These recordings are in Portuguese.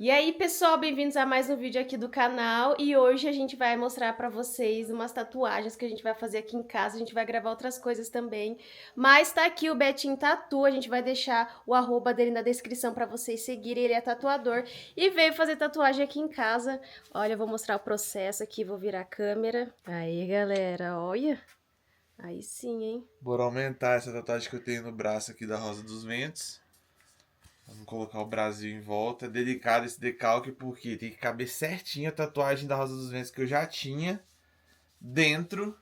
E aí, pessoal, bem-vindos a mais um vídeo aqui do canal. E hoje a gente vai mostrar pra vocês umas tatuagens que a gente vai fazer aqui em casa. A gente vai gravar outras coisas também. Mas tá aqui o Betinho Tatu, a gente vai deixar o arroba dele na descrição pra vocês seguirem. Ele é tatuador e veio fazer tatuagem aqui em casa. Olha, eu vou mostrar o processo aqui, vou virar a câmera. Aí, galera, olha. Aí sim, hein? Bora aumentar essa tatuagem que eu tenho no braço aqui da Rosa dos Ventos. Vamos colocar o Brasil em volta. É delicado esse decalque porque tem que caber certinho a tatuagem da Rosa dos Ventos que eu já tinha dentro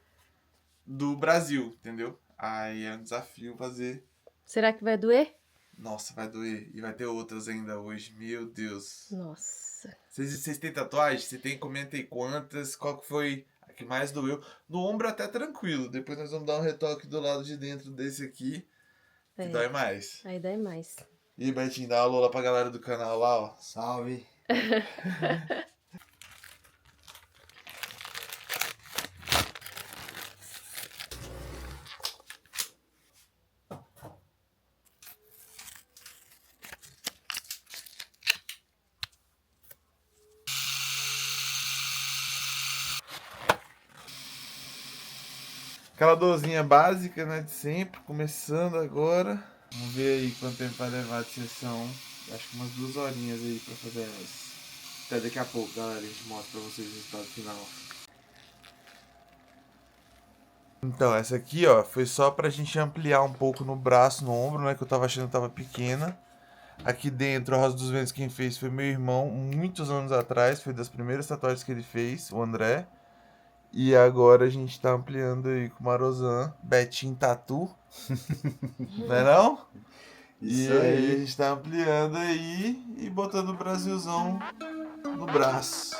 do Brasil, entendeu? Aí é um desafio fazer. Será que vai doer? Nossa, vai doer. E vai ter outras ainda hoje. Meu Deus. Nossa. Vocês têm tatuagem? Você tem? Comenta aí quantas. Qual que foi a que mais doeu? No ombro até tranquilo. Depois nós vamos dar um retoque do lado de dentro desse aqui. Que dói mais. Aí dói mais. E Betinho, dá uma alô lá pra galera do canal lá, ó. Salve! Aquela dorzinha básica, né, de sempre, começando agora. Vamos ver aí quanto tempo vai levar de sessão. Acho que umas 2 horinhas aí pra fazer elas. Até daqui a pouco, galera, a gente mostra pra vocês o resultado final. Então, essa aqui, ó, foi só pra gente ampliar um pouco no braço, no ombro, né, que eu tava achando que tava pequena. Aqui dentro, a Rosa dos Ventos quem fez foi meu irmão, muitos anos atrás, foi das primeiras tatuagens que ele fez, o André. E agora a gente tá ampliando aí com o Marozan, Betinho Tatu, não é não? Isso E aí aí. a gente tá ampliando aí e botando o Brasilzão no braço.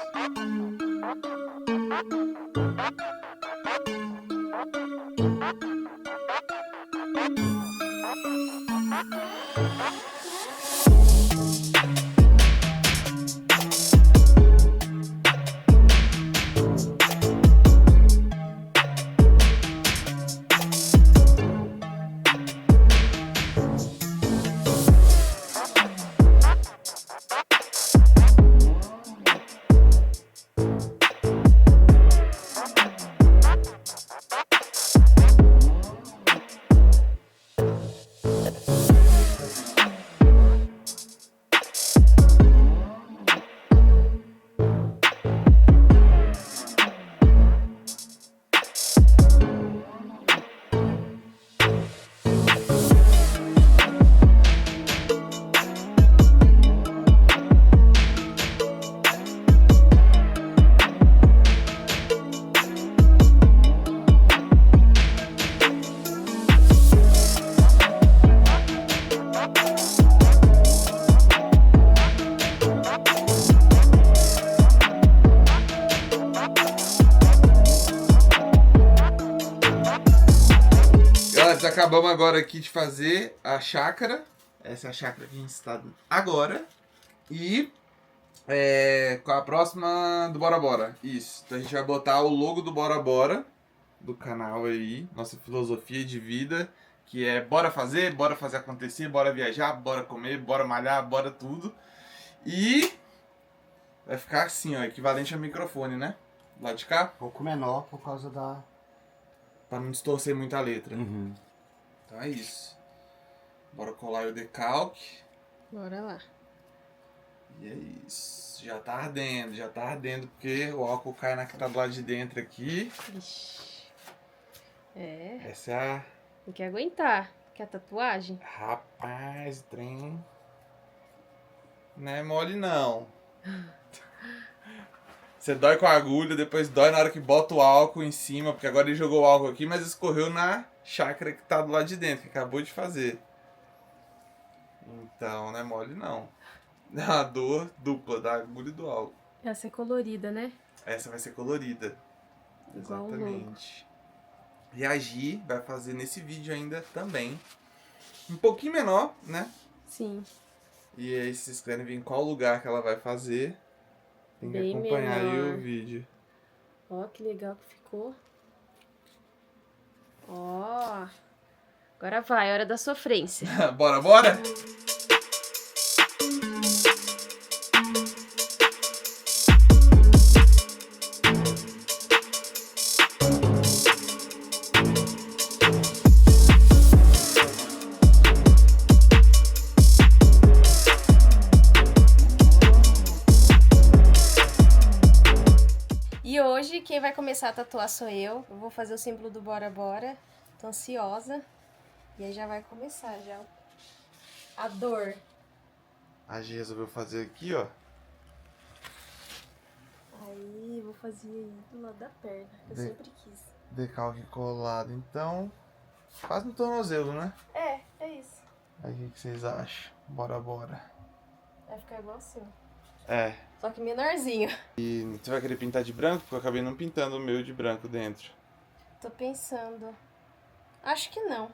Nós acabamos agora aqui de fazer a chácara. Essa é a chácara que a gente está agora. E com a próxima do Bora Bora. Isso. Então a gente vai botar o logo do Bora Bora do canal aí. Nossa filosofia de vida. Que é bora fazer acontecer, bora viajar, bora comer, bora malhar, bora tudo. E vai ficar assim, ó, equivalente ao microfone, né? Do lado de cá, Um pouco menor por causa da... pra não distorcer muito a letra. Uhum. Então é isso. Bora colar o decalque. Bora lá. E é isso. Já tá ardendo, porque o álcool cai na que tá do lado de dentro aqui. Ixi. É, Essa é a... tem que aguentar. Que a tatuagem? Rapaz, trem... Não é mole não. Você dói com a agulha, depois dói na hora que bota o álcool em cima, porque agora ele jogou o álcool aqui, mas escorreu na chácara que tá do lado de dentro, que acabou de fazer. Então, não é mole não. É uma dor dupla da agulha e do álcool. Essa é colorida, né? Essa vai ser colorida. Igual o Exatamente. E a Gi vai fazer nesse vídeo ainda também. Um pouquinho menor, né? Sim. E aí, se vocês querem ver em qual lugar que ela vai fazer, tem que Bem acompanhar aí menor. o vídeo. Ó, que legal que ficou. Ó. Agora vai, hora da sofrência. Bora, bora? hoje quem vai começar a tatuar sou eu. Eu vou fazer o símbolo do Bora Bora. Tô ansiosa. E aí já vai começar já a dor. A Gi resolveu fazer aqui, ó. Aí, vou fazer aí do lado da perna, que eu sempre quis. Decalque colado, então. Quase no tornozelo, né? É isso. Aí o que vocês acham? Bora, bora. Vai ficar igual o seu. É. Só que menorzinho. E você vai querer pintar de branco? Porque eu acabei não pintando o meu de branco dentro. Tô pensando. Acho que não.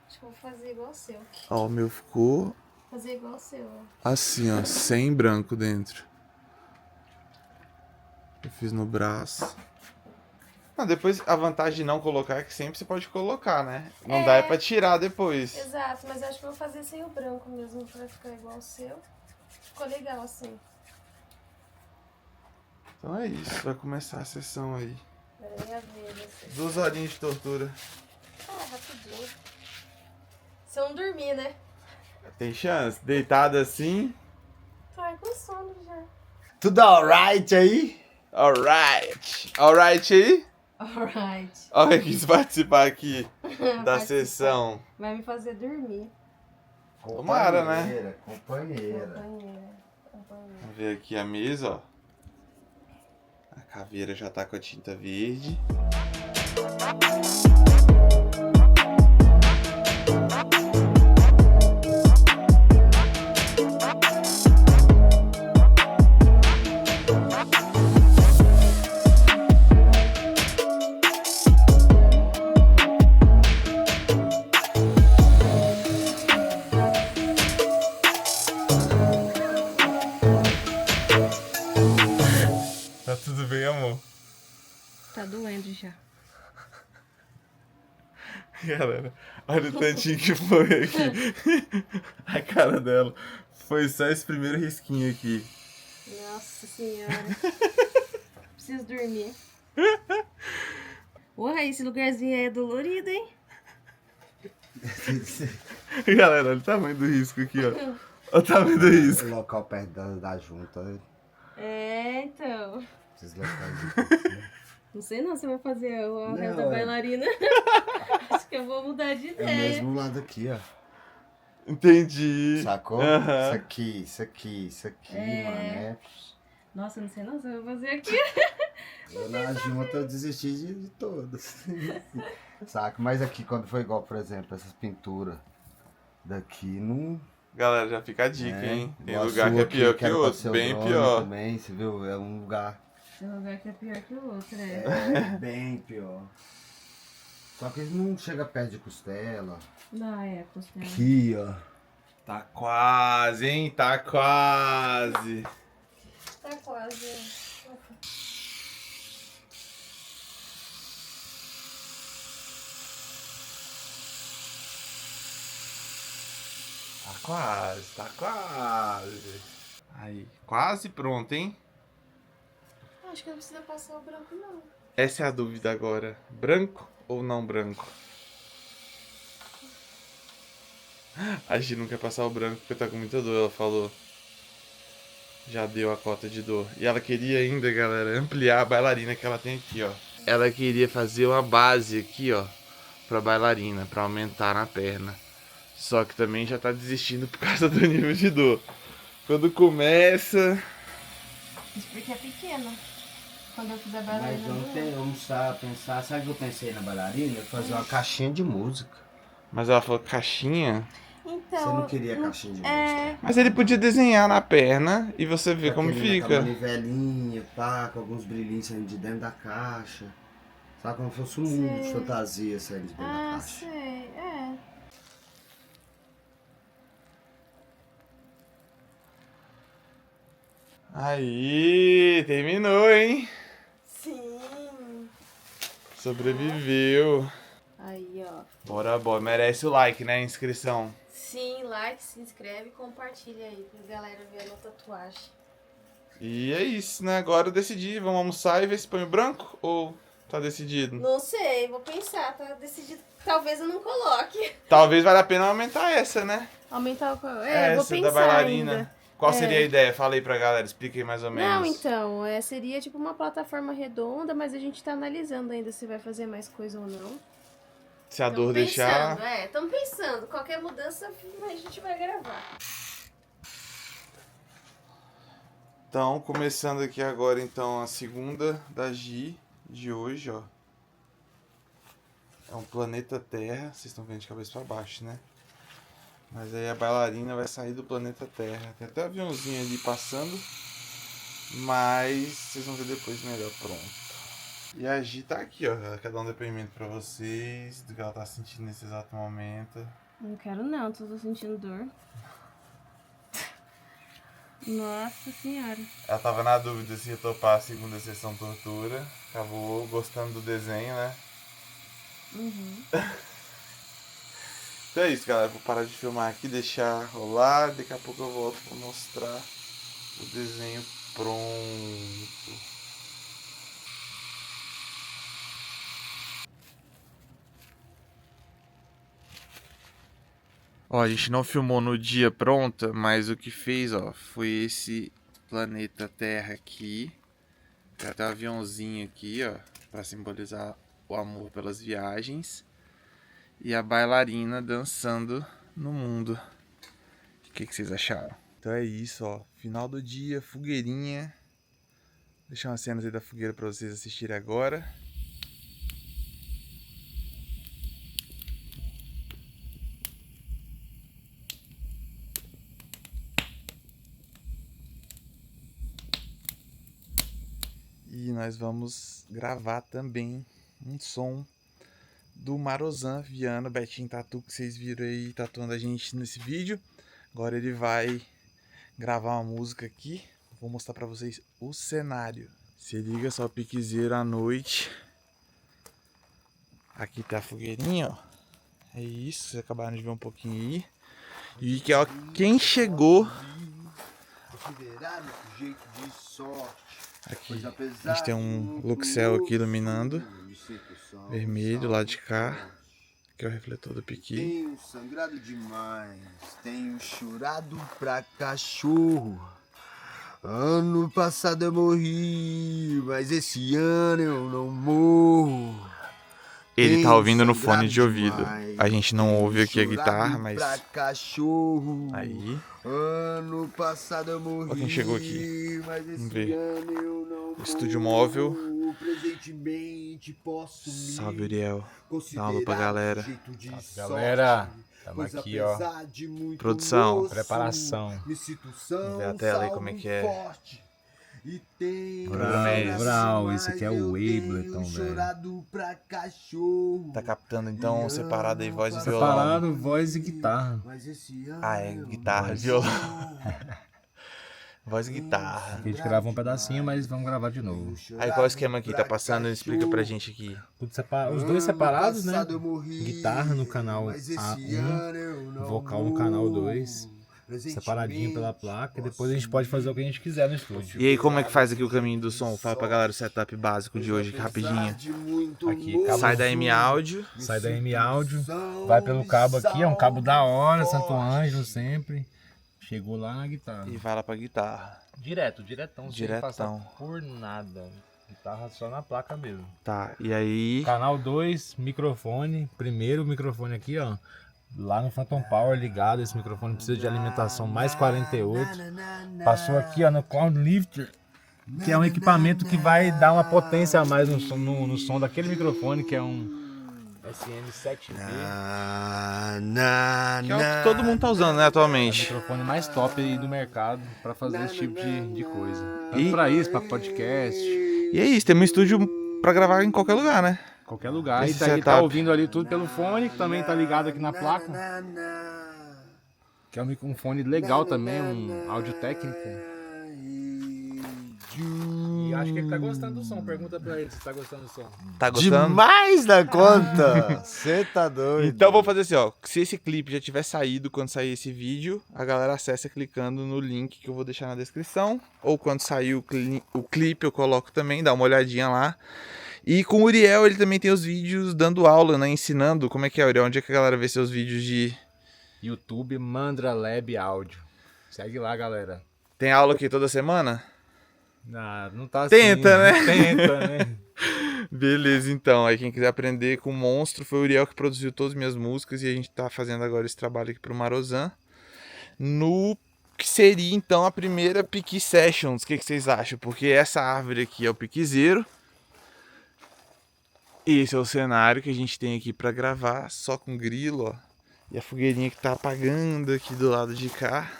Acho que eu vou fazer igual o seu. Ó, o meu ficou Fazer igual o seu, ó. assim, ó, sem branco dentro. Eu fiz no braço. Ah, depois a vantagem de não colocar é que sempre você pode colocar, né? Não dá é pra tirar depois. Exato, mas eu acho que eu vou fazer sem o branco mesmo, pra ficar igual o seu. Ficou legal assim. Então é isso, vai começar a sessão aí. Peraí, a ver, assim. 2 horinhas de tortura. Ah, rapidinho. Se eu não dormir, né? Tem chance? Deitado assim? Tô aí com sono já. Tudo alright aí? Alright. Alright aí? Alright. Olha quem quis participar aqui da sessão. Vai me fazer dormir. Tomara, né? Companheira. Companheira. Vamos ver aqui a mesa, ó. A caveira já tá com a tinta verde. Tá tudo bem, amor? Tá doendo já. Galera, olha o tantinho que foi aqui. A cara dela. Foi só esse primeiro risquinho aqui. Nossa senhora. Preciso dormir. Porra, esse lugarzinho aí é dolorido, hein? Galera, olha o tamanho do risco aqui, ó. Olha o tamanho do risco. O local perto da junta. É, então. Esses locais. Não sei não se eu vou fazer o Não, resto da é. bailarina. Acho que eu vou mudar de É o ideia. mesmo lado aqui, ó. Entendi. Sacou? Aham. Isso aqui, mané. Nossa, não sei não se eu vou fazer aqui. Eu na junta eu desisti de todas. Saca? Mas aqui quando foi igual, por exemplo, essas pinturas daqui não. Galera, já fica a dica, É, hein? Tem igual a lugar que sua é pior que era pra outro, ser o bem drone pior. Também, você viu? É um lugar. Tem lugar que é pior que o outro, né? É bem pior. Só que ele não chega perto de costela. Não, é, costela. Aqui, ó. Tá quase, hein? Tá quase. Tá quase. Tá quase, tá quase. Aí, quase pronto, hein? Acho que não precisa passar o branco, não. Essa é a dúvida agora. Branco ou não branco? A Gi não quer passar o branco porque tá com muita dor, ela falou. Já deu a cota de dor. E ela queria ainda, galera, ampliar a bailarina que ela tem aqui, ó. Ela queria fazer uma base aqui, ó, pra bailarina, pra aumentar na perna. Só que também já tá desistindo por causa do nível de dor. Quando começa... Isso porque é pequeno. Quando eu fizer Mas bailarina. ontem vamos pensar, sabe o que eu pensei na bailarina? Fazer uma caixinha de música. Mas ela falou caixinha. Então. Você não queria caixinha de música? É. Mas ele podia desenhar na perna e você vê como Aquele fica. Com a manivelinha, pá, com alguns brilhinhos saindo de dentro da caixa. Sabe como se fosse um mundo de Sei. fantasia saindo de dentro da Ah, caixa. sei. É. Aí, terminou, hein? Sim. Sobreviveu. Aí, ó. Bora, bora. Merece o like, né? Inscrição. Sim, like, se inscreve e compartilha aí pra galera ver a minha tatuagem. E é isso, né? Agora eu decidi. Vamos almoçar e ver se põe o branco ou tá decidido? Não sei, vou pensar, tá decidido. Talvez eu não coloque. Talvez valha a pena aumentar essa, né? Aumentar o. Essa vou da pensar bailarina. ainda. Qual seria a ideia? Fala aí pra galera, explica aí mais ou menos. Não, então, seria tipo uma plataforma redonda, mas a gente tá analisando ainda se vai fazer mais coisa ou não. Se a dor deixar... Estamos pensando. Qualquer mudança a gente vai gravar. Então, começando aqui agora, então, a segunda da Gi de hoje, ó. É um planeta Terra. Vocês estão vendo de cabeça pra baixo, né? Mas aí a bailarina vai sair do planeta Terra. Tem até um aviãozinho ali passando. Mas vocês vão ver depois melhor. Pronto. E a Gi tá aqui, ó. Ela quer dar um depoimento pra vocês do que ela tá sentindo nesse exato momento. Não quero não, tô sentindo dor. Nossa senhora. Ela tava na dúvida se ia topar a segunda sessão tortura. Acabou gostando do desenho, né? Uhum. Então é isso, galera. Vou parar de filmar aqui, deixar rolar. Daqui a pouco eu volto pra mostrar o desenho pronto. Ó, a gente não filmou no dia pronta, mas o que fez, ó, foi esse planeta Terra aqui. Tem até um aviãozinho aqui, ó, pra simbolizar o amor pelas viagens. E a bailarina dançando no mundo. O que vocês acharam? Então é isso, ó. Final do dia, fogueirinha. Vou deixar umas cenas aí da fogueira pra vocês assistirem agora. E nós vamos gravar também um som do Marozan Viana, Betinho Tatu, que vocês viram aí tatuando a gente nesse vídeo. Agora ele vai gravar uma música aqui. Vou mostrar pra vocês o cenário. Se liga só, piquezeiro à noite. Aqui tá a fogueirinha, ó. É isso, vocês acabaram de ver um pouquinho aí. E que ó, quem chegou... Aqui, a gente tem um Luxel aqui iluminando. Vermelho, lá de cá. Que é o refletor do piqui. Tenho sangrado demais, tenho chorado pra cachorro. Ano passado eu morri, mas esse ano eu não morro. Ele tá ouvindo no fone de ouvido. A gente não ouve aqui a guitarra, mas... Aí. Ano passado eu morri. Ó quem chegou aqui. Mas esse Vamos ver. ano eu não Estúdio móvel. Presentemente posso Salve, Uriel. Dá uma alô pra galera. Galera, estamos aqui, ó. Produção. Preparação. Vamos ver a tela aí como é que é. Brau, esse aqui é o Ableton, velho. Tá captando então separado aí voz e violão. Separado, voz e guitarra. Ah, é guitarra e violão. Voz e guitarra. A gente gravou um pedacinho, mas vamos gravar de novo. Aí qual o esquema aqui? Tá passando? Explica pra gente aqui. Tudo os dois separados, né? Guitarra no canal A1, vocal no canal 2. Separadinho pela placa, e depois a gente pode fazer o que a gente quiser no estúdio. E aí, como é que faz aqui o caminho do som? Fala pra galera o setup básico de hoje, rapidinho. Aqui, Sai da M Audio. Sai da M Audio, vai pelo cabo aqui, é um cabo da hora, Santo Ângelo sempre. Chegou lá na guitarra. E vai lá pra guitarra. Diretão, sem passar por nada. Guitarra só na placa mesmo. Tá, e aí... Canal 2, microfone. Primeiro microfone aqui, ó. Lá no Phantom Power ligado, esse microfone precisa de alimentação mais 48. Passou aqui, ó, no Cloud Lifter, que é um equipamento que vai dar uma potência a mais no som daquele microfone, que é um SM7B. Que é o que todo mundo tá usando, né, atualmente. É o microfone mais top aí do mercado para fazer esse tipo de coisa. Tanto pra isso, pra podcast. E é isso, temos um estúdio pra gravar em qualquer lugar, né? Qualquer lugar. Esse E tá, tá ouvindo ali tudo pelo fone, que também tá ligado aqui na placa. Que é um fone legal também, um áudio técnico. E acho que ele tá gostando do som. Pergunta pra ele se tá gostando do som. Tá gostando? Demais da conta! Você tá doido. Então vamos fazer assim, ó. Se esse clipe já tiver saído quando sair esse vídeo, a galera acessa clicando no link que eu vou deixar na descrição. Ou quando sair o clipe eu coloco também, dá uma olhadinha lá. E com o Uriel, ele também tem os vídeos dando aula, né? Ensinando. Como é que é, Uriel? Onde é que a galera vê seus vídeos de... YouTube Mandra Lab Áudio. Segue lá, galera. Tem aula aqui toda semana? Não tá assim. Tenta, né? Tenta, né? Beleza, então. Aí quem quiser aprender com o Monstro, foi o Uriel que produziu todas as minhas músicas e a gente tá fazendo agora esse trabalho aqui pro Marozan. No que seria, então, a primeira Piqui Sessions. O que vocês acham? Porque essa árvore aqui é o piquizeiro. Esse é o cenário que a gente tem aqui pra gravar, só com grilo, ó. E a fogueirinha que tá apagando aqui do lado de cá.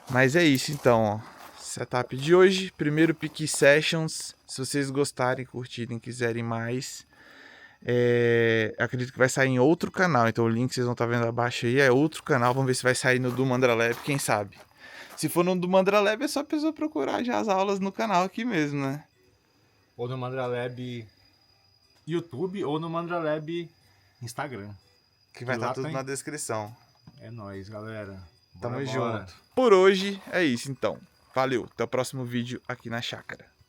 Mas é isso então, ó. Setup de hoje, primeiro Piqui Sessions. Se vocês gostarem, curtirem, quiserem mais, acredito que vai sair em outro canal. Então o link que vocês vão estar vendo abaixo aí é outro canal. Vamos ver se vai sair no do Mandralab, quem sabe. Se for no do Mandralab é só a pessoa procurar já as aulas no canal aqui mesmo, né? Ou no Mandralab YouTube ou no Mandralab Instagram. Que vai estar lá tudo tem. na descrição. É nóis, galera. Tamo Bora, junto. bora. Por hoje é isso então. Valeu, até o próximo vídeo aqui na Chácara.